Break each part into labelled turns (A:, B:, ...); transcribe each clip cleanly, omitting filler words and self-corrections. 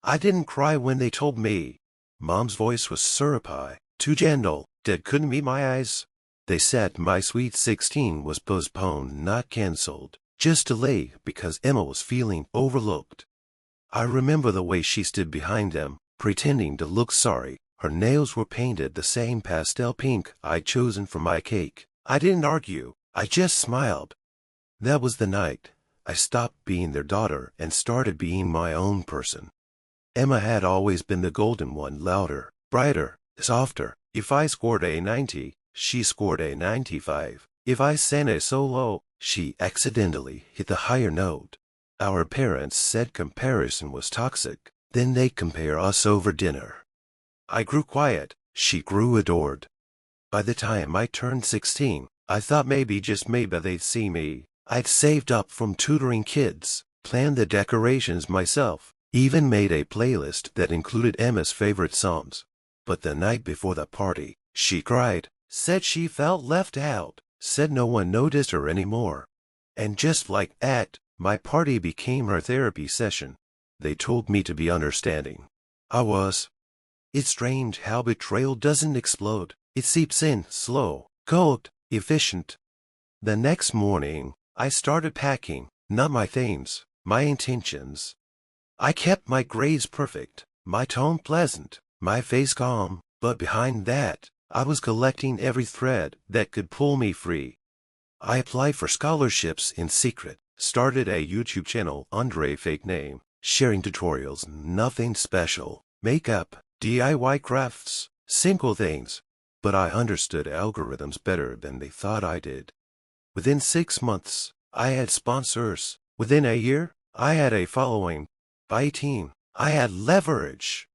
A: I didn't cry when they told me. Mom's voice was syrupy, too gentle, that couldn't meet my eyes. They said my sweet 16 was postponed, not cancelled, just delayed because Emma was feeling overlooked. I remember the way she stood behind them, pretending to look sorry. Her nails were painted the same pastel pink I'd chosen for my cake. I didn't argue, I just smiled. That was the night I stopped being their daughter and started being my own person. Emma had always been the golden one, louder, brighter, softer. If I scored a 90, she scored a 95. If I sang a solo, she accidentally hit the higher note. Our parents said comparison was toxic. Then they'd compare us over dinner. I grew quiet, she grew adored. By the time I turned 16, I thought maybe, just maybe, they'd see me. I'd saved up from tutoring kids, planned the decorations myself, even made a playlist that included Emma's favorite songs. But the night before the party, she cried, said she felt left out, said no one noticed her anymore. And just like that, my party became her therapy session. They told me to be understanding. I was. It's strange how betrayal doesn't explode. It seeps in, slow, cold, efficient. The next morning, I started packing, not my themes, my intentions. I kept my grades perfect, my tone pleasant, my face calm, but behind that, I was collecting every thread that could pull me free. I applied for scholarships in secret, started a YouTube channel under a fake name, sharing tutorials, nothing special, makeup, DIY crafts, simple things. But I understood algorithms better than they thought I did. Within 6 months, I had sponsors. Within a year, I had a following. By 18, I had leverage.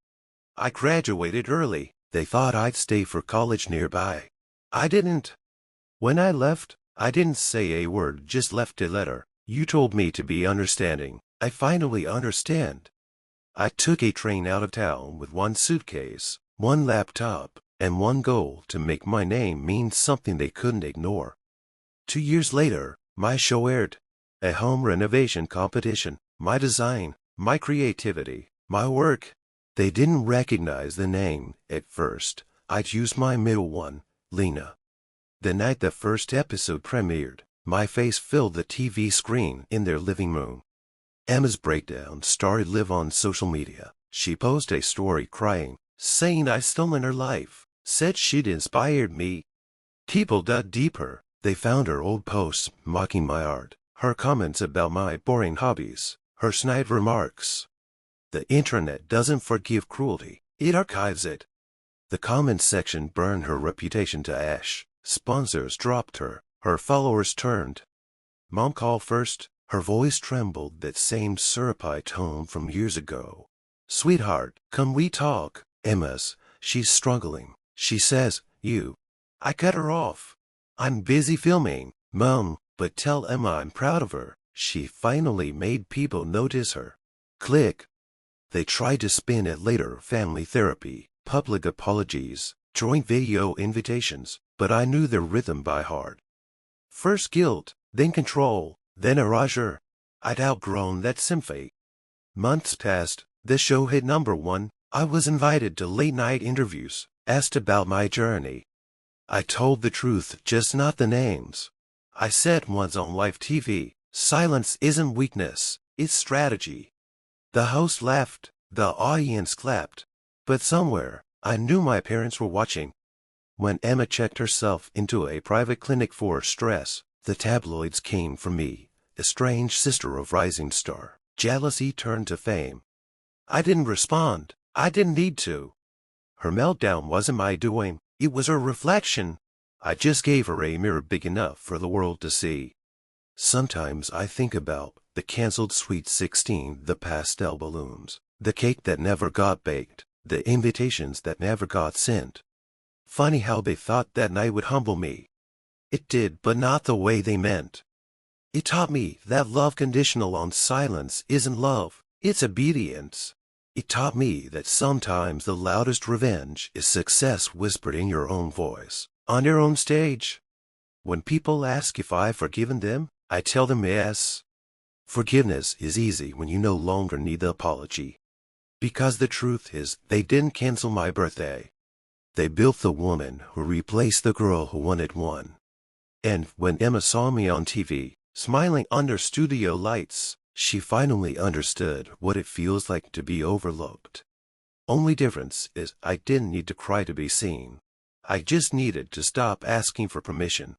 A: I graduated early. They thought I'd stay for college nearby. I didn't. When I left, I didn't say a word, just left a letter. You told me to be understanding. I finally understand. I took a train out of town with one suitcase, one laptop, and one goal: to make my name mean something they couldn't ignore. 2 years later, my show aired. A home renovation competition, my design, my creativity, my work. They didn't recognize the name at first. I'd used my middle one, Lena. The night the first episode premiered, my face filled the TV screen in their living room. Emma's breakdown started live on social media. She posted a story crying, saying I'd stolen her life, said she'd inspired me. People dug deeper. They found her old posts mocking my art, her comments about my boring hobbies, her snide remarks. The internet doesn't forgive cruelty, it archives it. The comments section burned her reputation to ash. Sponsors dropped her. Her followers turned. Mom called first. Her voice trembled, that same syrupy tone from years ago. Sweetheart, can we talk? She's struggling. She says, you. I cut her off. I'm busy filming, Mom, but tell Emma I'm proud of her. She finally made people notice her. Click. They tried to spin it later: family therapy, public apologies, joint video invitations, but I knew their rhythm by heart. First guilt, then control, then erasure. I'd outgrown that symphony. Months passed. The show hit #1. I was invited to late-night interviews, asked about my journey. I told the truth, just not the names. I said once on live TV, silence isn't weakness, it's strategy. The host laughed, the audience clapped. But somewhere, I knew my parents were watching. When Emma checked herself into a private clinic for stress, the tabloids came for me, a strange sister of rising star. Jealousy turned to fame. I didn't respond. I didn't need to. Her meltdown wasn't my doing. It was her reflection. I just gave her a mirror big enough for the world to see. Sometimes I think about the canceled Sweet 16, the pastel balloons, the cake that never got baked, the invitations that never got sent. Funny how they thought that night would humble me. It did, but not the way they meant. It taught me that love conditional on silence isn't love, it's obedience. It taught me that sometimes the loudest revenge is success whispered in your own voice, on your own stage. When people ask if I've forgiven them, I tell them yes. Forgiveness is easy when you no longer need the apology. Because the truth is, they didn't cancel my birthday. They built the woman who replaced the girl who wanted one. And when Emma saw me on TV, smiling under studio lights, she finally understood what it feels like to be overlooked. Only difference is I didn't need to cry to be seen. I just needed to stop asking for permission.